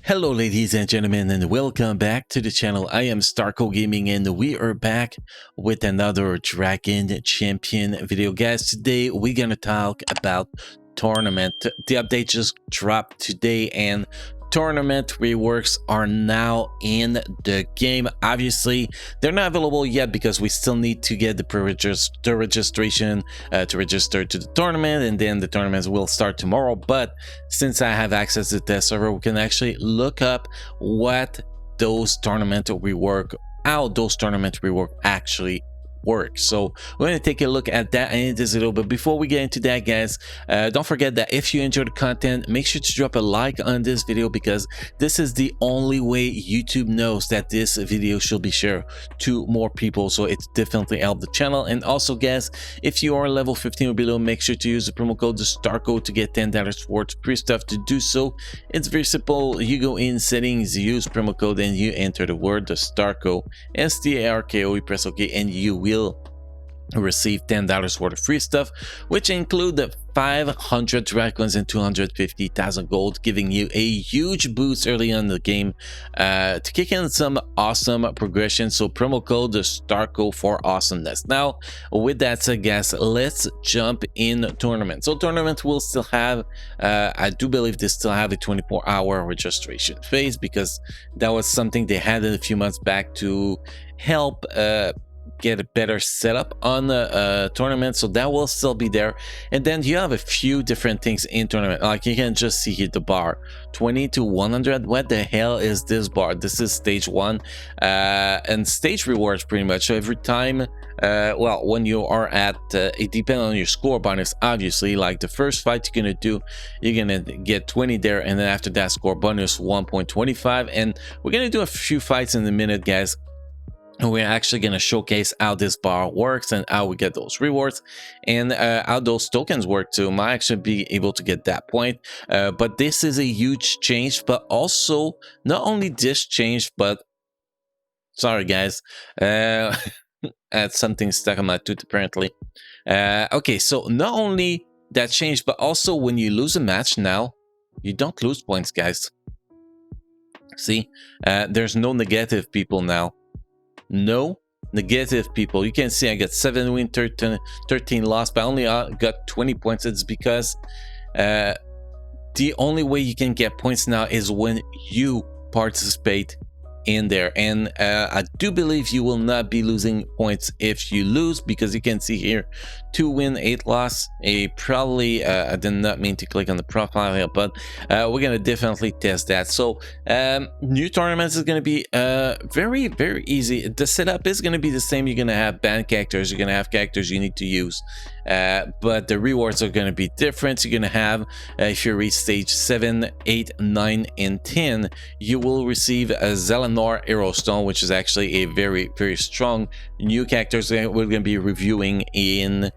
Hello ladies and gentlemen, and welcome back to the channel. I am Starco Gaming and we are back with another Dragon Champion video. Guys, today we're gonna talk about tournament. The update just dropped today and tournament reworks are now in the game. Obviously they're not available yet because we still need to get the registration to register to the tournament, and then the tournaments will start tomorrow. But since I have access to the server, we can actually look up what those tournament rework, how those tournament rework actually work. So we're going to take a look at that in this video. But before we get into that, guys, don't forget that if you enjoyed the content, make sure to drop a like on this video, because this is the only way YouTube knows that this video should be shared to more people. So it's definitely helped the channel. And also, guys, if you are level 15 or below, make sure to use the promo code STARCO to get $10 worth of free stuff. To do so, it's very simple. You go in settings, use promo code, and you enter the word STARCO, STARKO, you press OK, and you will receive $10 worth of free stuff, which include the 500 dragons and 250,000 gold, giving you a huge boost early on in the game to kick in some awesome progression. So promo code STARCO for awesomeness. Now with that said, guys, let's jump in tournament. So tournament will still have I do believe they still have a 24-hour registration phase, because that was something they had a few months back to help get a better setup on the tournament. So that will still be there. And then you have a few different things in tournament, like you can just see here the bar 20 to 100. What the hell is this bar? This is stage 1 and stage rewards pretty much. So every time well, when you are at it depends on your score bonus, obviously. Like the first fight you're gonna do, you're gonna get 20 there, and then after that, score bonus 1.25. and we're gonna do a few fights in a minute, guys. And we're actually going to showcase how this bar works and how we get those rewards, and how those tokens work too. Might actually be able to get that point. But this is a huge change. But also, not only this change, but sorry guys, I had something stuck on my tooth apparently. Okay, so not only that change, but also when you lose a match now, you don't lose points, guys. See, there's no negative people now. No negative people. You can see I got 7 win, 13 loss, but I only got 20 points. It's because the only way you can get points now is when you participate in there. And I do believe you will not be losing points if you lose, because you can see here 2 win, 8 loss. Probably I did not mean to click on the profile here, but we're gonna definitely test that. So new tournaments is gonna be very easy. The setup is gonna be the same. You're gonna have banned characters, you're gonna have characters you need to use, but the rewards are gonna be different. You're gonna have if you reach stage 7, 8, 9, and 10, you will receive a Zelenor Arrow Stone, which is actually a very strong new characters that we're going to be reviewing in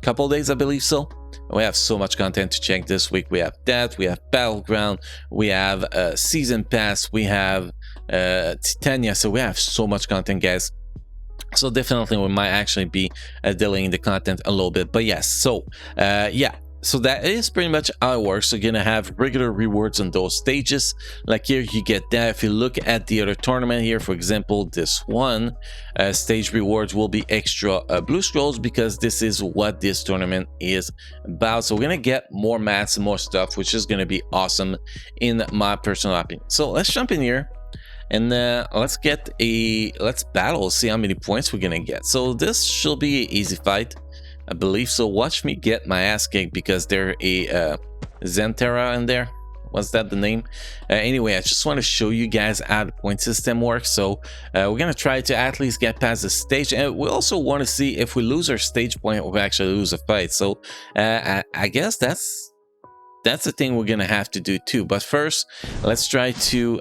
couple days, I believe. So we have so much content to check this week. We have that, we have Battleground, we have Season Pass, we have Titania. So we have so much content, guys. So definitely we might actually be delaying the content a little bit, but yes. So yeah, so that is pretty much how it works. So you're gonna have regular rewards on those stages. Like here you get that. If you look at the other tournament here, for example, this one, stage rewards will be extra blue scrolls, because this is what this tournament is about. So we're gonna get more mats and more stuff, which is gonna be awesome in my personal opinion. So let's jump in here and let's battle, see how many points we're gonna get. So this should be an easy fight, I believe. So watch me get my ass kicked, because there a Zentera in there. Was that the name? Anyway, I just want to show you guys how the point system works. So we're gonna try to at least get past the stage, and we also want to see if we lose our stage point, we actually lose a fight. So I guess that's the thing we're gonna have to do too. But first, let's try to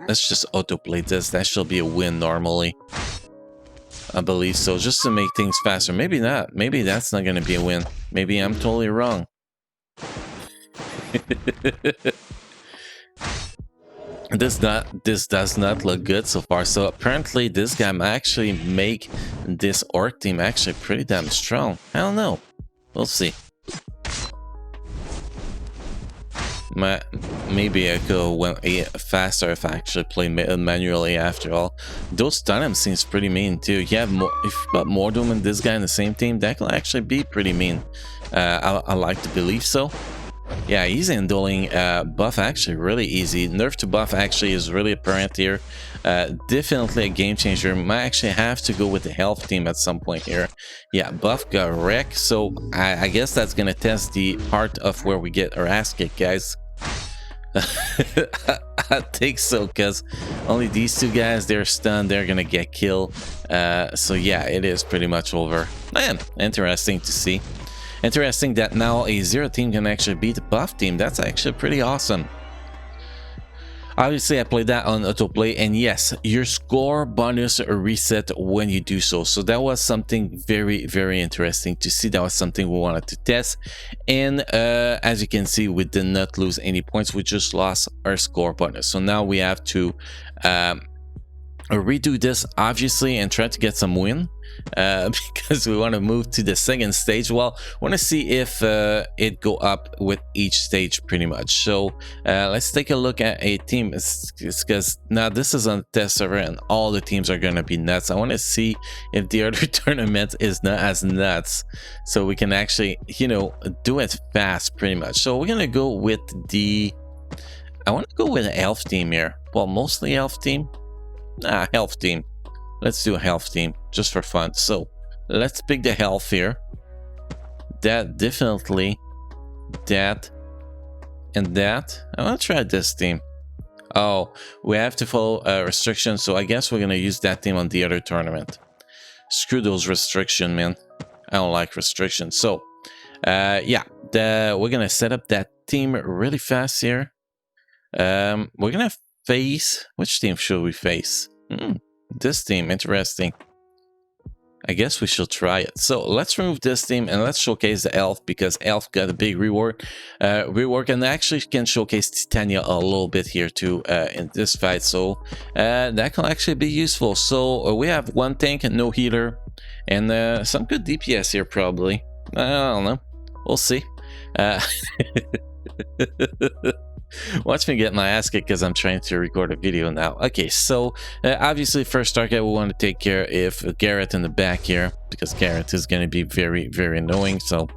let's just autoplay this. That should be a win normally, I believe so, just to make things faster. Maybe not. Maybe that's not going to be a win. Maybe I'm totally wrong. This does not look good so far. So apparently this guy might actually make this orc team actually pretty damn strong. I don't know. We'll see. Maybe I could went faster if I actually play manually. After all, those Tottem seems pretty mean too. You have more, if you got Mordum and this guy in the same team, that can actually be pretty mean. I like to believe so. Yeah, he's handling buff actually really easy. Nerf to buff actually is really apparent here. Definitely a game changer. Might actually have to go with the health team at some point here. Yeah, buff got wrecked, so I guess that's gonna test the part of where we get our ass kicked, guys. I think so, because only these two guys, they're stunned, they're gonna get killed. So yeah, it is pretty much over. Man, interesting to see. Interesting that now a 0 team can actually beat the buff team. That's actually pretty awesome. Obviously, I played that on autoplay, and yes, your score bonus reset when you do so. So that was something very, very interesting to see. That was something we wanted to test. And as you can see, we did not lose any points. We just lost our score bonus. So now we have to redo this, obviously, and try to get some win. Because we want to move to the second stage. Well, want to see if it go up with each stage pretty much. So let's take a look at a team. It's because now this is on test server and all the teams are going to be nuts. I want to see if the other tournament is not as nuts, so we can actually, you know, do it fast pretty much. So we're going to go with the, I want to go with an elf team here. Well, mostly elf team. Nah, health team. Let's do a health team just for fun. So let's pick the health here. That definitely, that, and that. I want to try this team. Oh, we have to follow restrictions, so I guess we're gonna use that team on the other tournament. Screw those restrictions, man. I don't like restrictions. So yeah, we're gonna set up that team really fast here. We're gonna face, which team should we face? This team, interesting. I guess we should try it. So let's remove this team and let's showcase the elf, because elf got a big rework, and actually can showcase Titania a little bit here too in this fight. So that can actually be useful. So we have one tank and no healer, and some good DPS here probably. I don't know. We'll see. Watch me get my ass kicked because I'm trying to record a video now. Okay, so obviously first target we want to take care of Garrett in the back here, because Garrett is going to be very, very annoying. So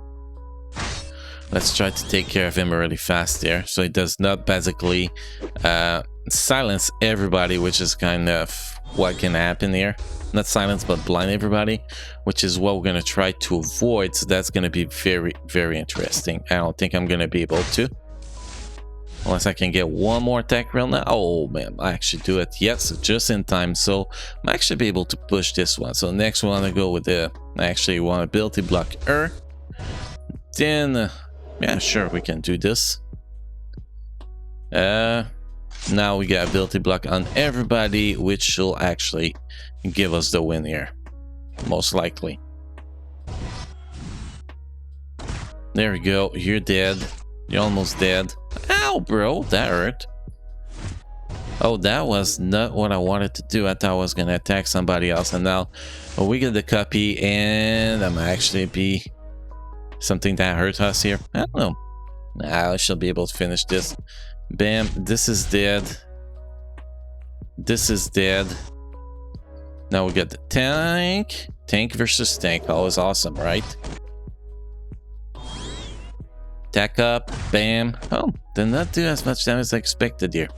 let's try to take care of him really fast there, so he does not basically silence everybody, which is kind of what can happen here. Not silence, but blind everybody, which is what we're going to try to avoid. So that's going to be very, very interesting. I don't think I'm going to be able to, unless I can get one more attack real now. Oh man, I actually do it. Yes, just in time. So I'm actually be able to push this one. So next we want to go with the, I actually want ability block her. Then yeah, sure, we can do this. Now we got ability block on everybody, which will actually give us the win here, most likely. There we go. You're dead. You're almost dead. Ow, bro, that hurt. Oh, that was not what I wanted to do. I thought I was gonna attack somebody else, and now we get the copy, and I'm actually be something that hurt us here. I don't know. Nah, I should be able to finish this. Bam, this is dead. This is dead. Now we got the tank. Tank versus tank, always awesome, right? Attack up, bam. Oh, did not do as much damage as I expected here.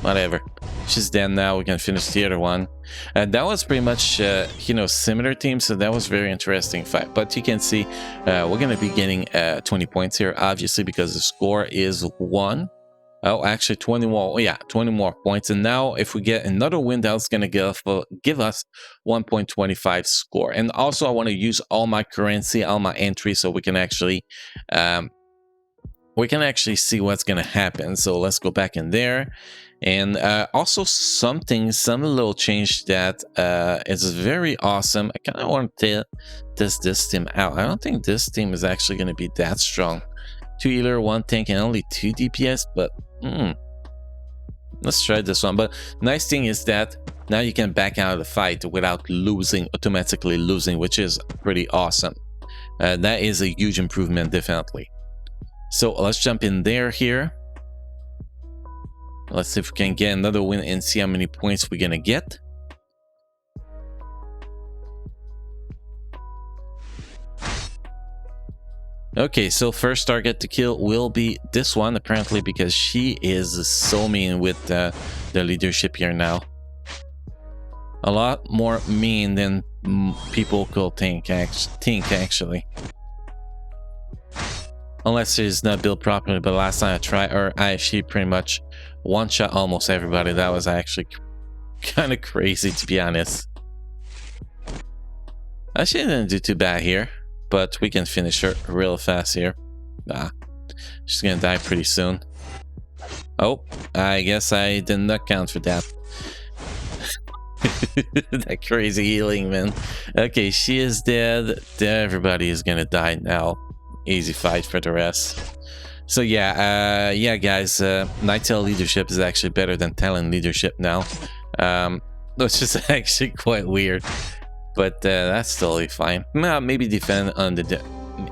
Whatever. She's dead now. We can finish the other one. That was pretty much, you know, similar team, so that was very interesting fight. But you can see we're going to be getting 20 points here, obviously, because the score is 1. Oh, actually 20 more. Oh, yeah, 20 more points. And now if we get another win, that's going to give us 1.25 score. And also I want to use all my currency, all my entries, so we can actually see what's going to happen. So let's go back in there. And also some little change that is very awesome. I kind of want to test this team out. I don't think this team is actually going to be that strong. 2 healer, 1 tank, and only 2 DPS, but let's try this one. But nice thing is that now you can back out of the fight without automatically losing, which is pretty awesome. That is a huge improvement, definitely. So let's jump in there here. Let's see if we can get another win and see how many points we're gonna get. Okay, so first target to kill will be this one, apparently, because she is so mean with the leadership here now. A lot more mean than people could think, actually. Unless it's not built properly, but last time I tried, she pretty much one-shot almost everybody. That was actually kind of crazy, to be honest. She didn't do too bad here, but we can finish her real fast here. She's gonna die pretty soon. Oh, I guess I did not count for that. That crazy healing, man. Okay, she is dead. Everybody is gonna die now. Easy fight for the rest. So yeah, guys, Nightail leadership is actually better than Talon leadership now, which is actually quite weird, but that's totally fine. Maybe depend on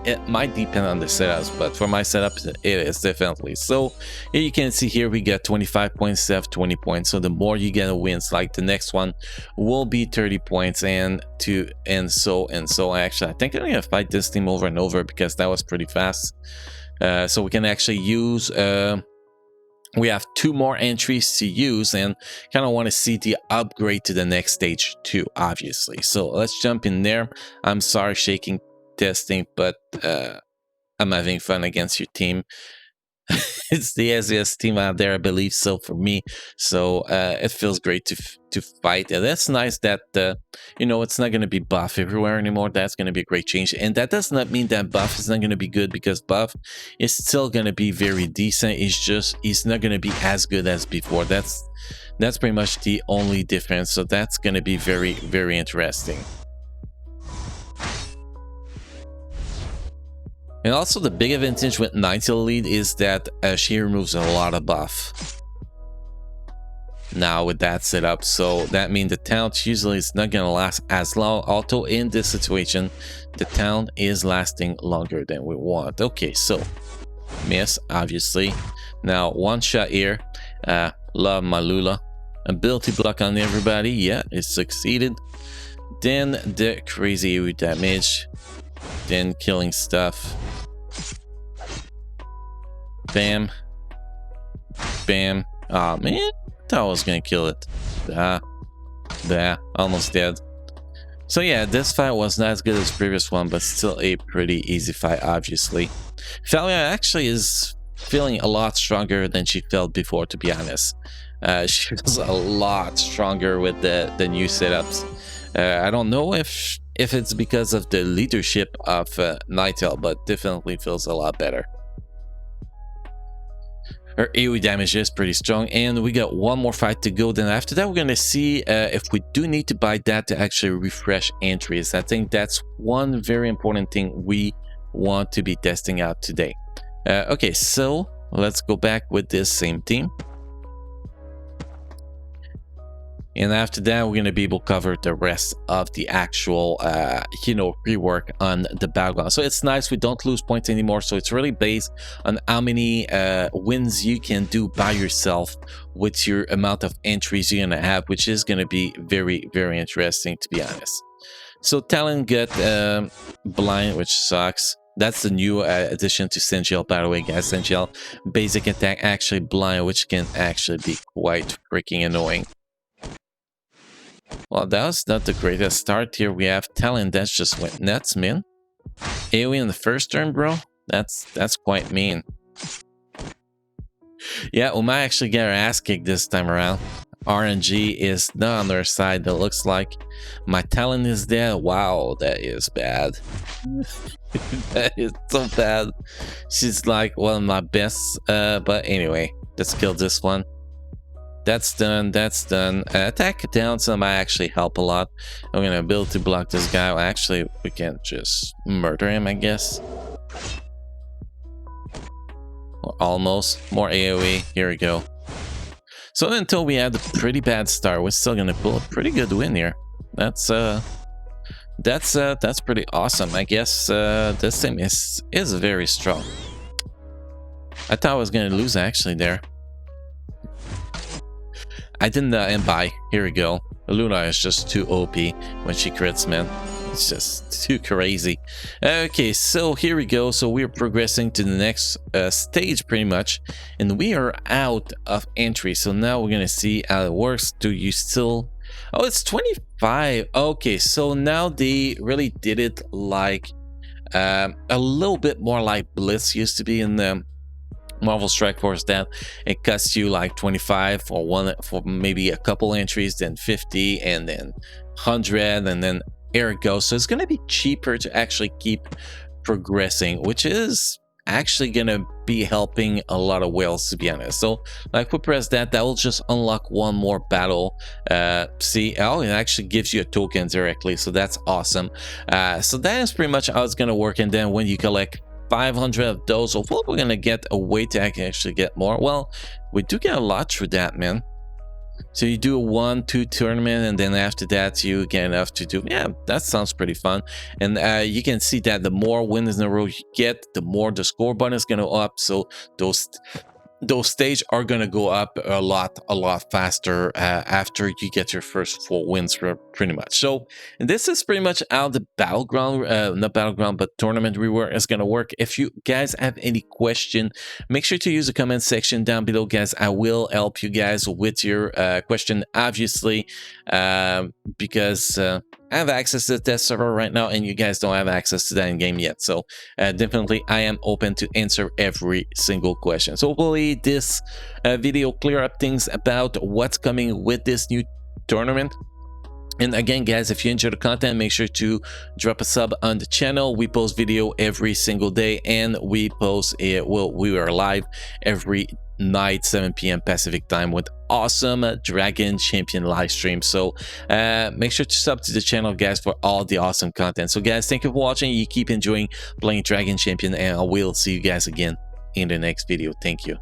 it might depend on the setups, but for my setup it is definitely. So here you can see here we get 25 points, 20 points. So the more you get wins, like the next one will be 30 points, and so actually I think I'm gonna fight this team over and over because that was pretty fast. So we can actually use we have 2 more entries to use, and kind of want to see the upgrade to the next stage too, obviously. So let's jump in there. I'm sorry shaking testing, but I'm having fun against your team. It's the easiest team out there, I believe so, for me. So it feels great to fight. And that's nice that you know, it's not going to be buff everywhere anymore. That's going to be a great change, and that does not mean that buff is not going to be good, because buff is still going to be very decent. It's not going to be as good as before. That's pretty much the only difference. So that's going to be very, very interesting. And also the big advantage with Nightail lead is that she removes a lot of buff now with that setup. So that means the talent usually is not gonna last as long. Although in this situation, the talent is lasting longer than we want. Okay, so miss, obviously. Now one shot here. Love my Lula. Ability block on everybody. Yeah, it succeeded. Then the crazy AoE damage. Then killing stuff. Bam. Bam. Oh man, I thought I was gonna kill it. Almost dead. So yeah, this fight was not as good as the previous one, but still a pretty easy fight, obviously. Thalia actually is feeling a lot stronger than she felt before, to be honest. She feels a lot stronger with the new setups. I don't know if it's because of the leadership of Nightail, but definitely feels a lot better. Her AoE damage is pretty strong, and we got one more fight to go. Then after that, we're gonna see if we do need to buy that to actually refresh entries. I think that's one very important thing we want to be testing out today. Okay, so let's go back with this same team. And after that, we're going to be able to cover the rest of the actual, rework on the background. So it's nice we don't lose points anymore. So it's really based on how many wins you can do by yourself with your amount of entries you're going to have, which is going to be very, very interesting, to be honest. So Talon got blind, which sucks. That's the new addition to Sengel, by the way, guys. Sengel, basic attack, actually blind, which can actually be quite freaking annoying. Well, that was not the greatest start. Here we have Talon that just went nuts, man. AoE in the first turn, bro. That's quite mean. Yeah, we might actually get our ass kicked this time around. RNG is not on their side. It looks like my Talon is dead. Wow, that is bad. That is so bad. She's like one of my best. But anyway, let's kill this one. That's done. That's done. Attack down, so might actually help a lot. I'm gonna build to block this guy. Well, actually, we can just murder him, I guess. Or almost. More AoE. Here we go. So until we had a pretty bad start, we're still gonna pull a pretty good win here. That's pretty awesome. I guess this team is very strong. I thought I was gonna lose actually there. I didn't buy. Here we go. Luna is just too OP when she crits, man. It's just too crazy. Okay, so here we go. So we're progressing to the next stage pretty much. And we are out of entry. So now we're going to see how it works. Do you still... Oh, it's 25. Okay, so now they really did it like a little bit more like Blitz used to be in the Marvel Strike Force, that it costs you like 25 for one, for maybe a couple entries, then 50, and then 100, and then here it goes. So it's going to be cheaper to actually keep progressing, which is actually going to be helping a lot of whales, to be honest. So like we press that, that will just unlock one more battle. See, oh, it actually gives you a token directly, so that's awesome. So that is pretty much how it's going to work. And then when you collect 500 of those, so what we're gonna get a way to actually get more. Well, we do get a lot through that, man. So you do a 1-2 tournament, and then after that you get enough to do, yeah, that sounds pretty fun. And you can see that the more wins in a row you get, the more the score button is gonna up. So those stages are gonna go up a lot faster after you get your first 4 wins, pretty much. So and this is pretty much how the battleground, not battleground, but tournament rework is gonna work. If you guys have any question, make sure to use the comment section down below, guys. I will help you guys with your question, obviously, because I have access to the test server right now, and you guys don't have access to that in game yet. So definitely, I am open to answer every single question. So hopefully this video clear up things about what's coming with this new tournament. And again, guys, if you enjoy the content, make sure to drop a sub on the channel. We post video every single day, and we post it. Well, we are live every night, 7 p.m. Pacific time, with awesome Dragon Champion live stream. So make sure to sub to the channel, guys, for all the awesome content. So guys, thank you for watching. You keep enjoying playing Dragon Champion, and I will see you guys again in the next video. Thank you.